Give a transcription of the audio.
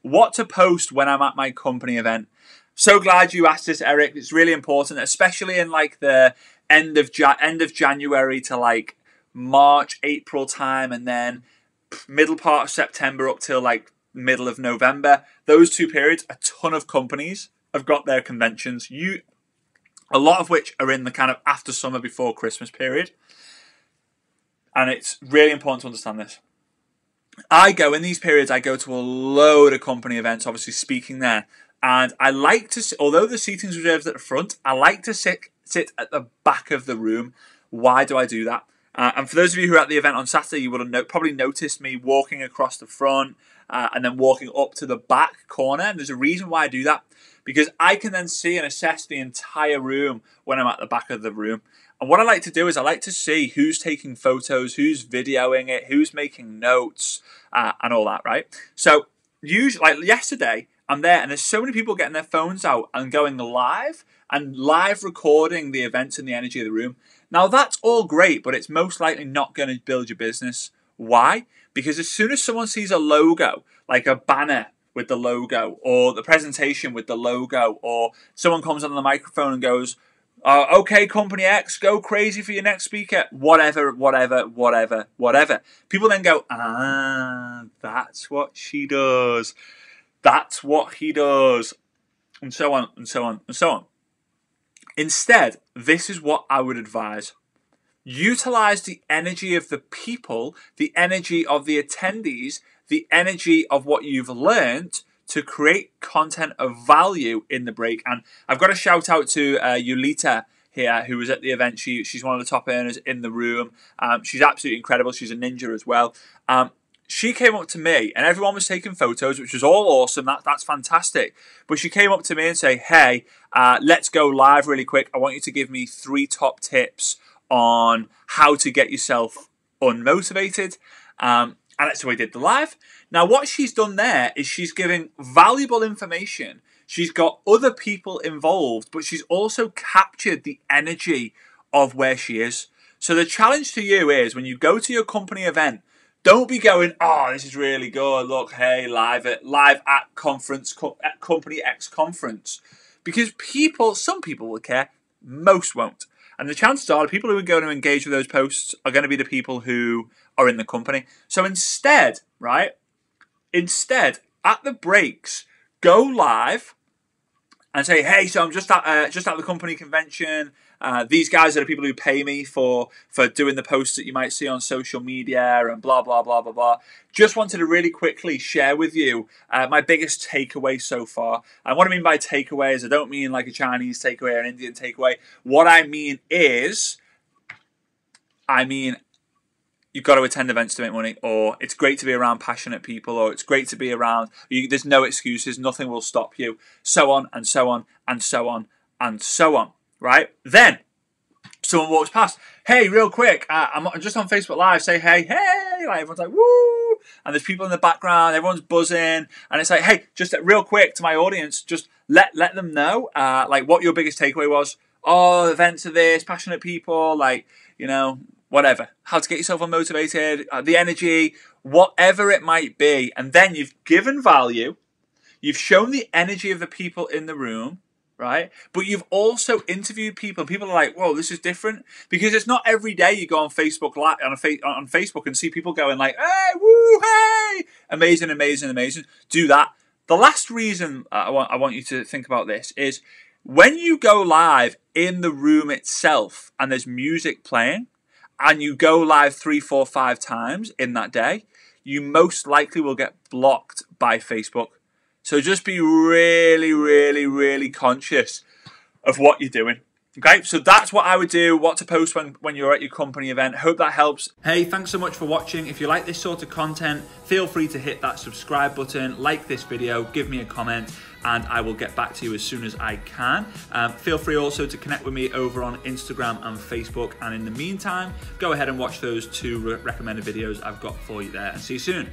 what to post when I'm at my company event. So glad you asked this, Eric. It's really important, especially in like the end of January to like March, April time, and then middle part of September up till like middle of November. Those 2 periods, a ton of companies have got their conventions. A lot of which are in the kind of after summer, before Christmas period. And it's really important to understand this. In these periods, I go to a load of company events, obviously speaking there. And I like to, although the seating's reserved at the front, I like to sit at the back of the room. Why do I do that? And for those of you who are at the event on Saturday, you will have probably noticed me walking across the front and then walking up to the back corner. And there's a reason why I do that. Because I can then see and assess the entire room when I'm at the back of the room. And what I like to do is I like to see who's taking photos, who's videoing it, who's making notes, and all that, right? So usually, like yesterday, I'm there and there's so many people getting their phones out and going live and live recording the events and the energy of the room. Now that's all great, but it's most likely not going to build your business. Why? Because as soon as someone sees a logo, like a banner with the logo, or the presentation with the logo, or someone comes on the microphone and goes, okay, Company X, go crazy for your next speaker, whatever. People then go, that's what she does. That's what he does. And so on, and so on, and so on. Instead, this is what I would advise. Utilize the energy of the people, the energy of the attendees, the energy of what you've learned to create content of value in the break. And I've got a shout out to Yulita here, who was at the event. She's one of the top earners in the room. She's absolutely incredible. She's a ninja as well. She came up to me and everyone was taking photos, which was all awesome. That's fantastic. But she came up to me and said, hey, let's go live really quick. I want you to give me 3 top tips on how to get yourself unmotivated. And that's how we did the live. Now, what she's done there is she's giving valuable information. She's got other people involved, but she's also captured the energy of where she is. So the challenge to you is when you go to your company event, don't be going, oh, this is really good. Look, hey, live at conference, at Company X conference. Because some people will care, most won't. And the chances are the people who are going to engage with those posts are going to be the people who are in the company. So instead, right, at the breaks, go live and say, hey, so I'm just at the company convention. These guys are the people who pay me for doing the posts that you might see on social media and blah, blah, blah, blah, blah. Just wanted to really quickly share with you my biggest takeaway so far. And what I mean by takeaway is I don't mean like a Chinese takeaway or an Indian takeaway. What I mean is, you've got to attend events to make money, or it's great to be around passionate people, or it's great to be around, there's no excuses, nothing will stop you, so on and so on and so on and so on, right? Then someone walks past, hey, real quick, I'm just on Facebook Live, say hey, like everyone's like, woo, and there's people in the background, everyone's buzzing, and it's like, hey, just real quick to my audience, just let them know, like what your biggest takeaway was. Oh, events are this, passionate people, like, whatever, how to get yourself unmotivated, the energy, whatever it might be. And then you've given value, you've shown the energy of the people in the room, right? But you've also interviewed people. People are like, whoa, this is different. Because it's not every day you go on Facebook Live, on Facebook and see people going like, hey, woo, hey, amazing, amazing, amazing. Do that. The last reason I want you to think about this is when you go live in the room itself and there's music playing, and you go live 3, 4, 5 times in that day, you most likely will get blocked by Facebook. So just be really, really, really conscious of what you're doing. Okay, so that's what I would do, what to post when you're at your company event. Hope that helps. Hey, thanks so much for watching. If you like this sort of content, feel free to hit that subscribe button, like this video, give me a comment, and I will get back to you as soon as I can. Feel free also to connect with me over on Instagram and Facebook. And in the meantime, go ahead and watch those 2 recommended videos I've got for you there, and see you soon.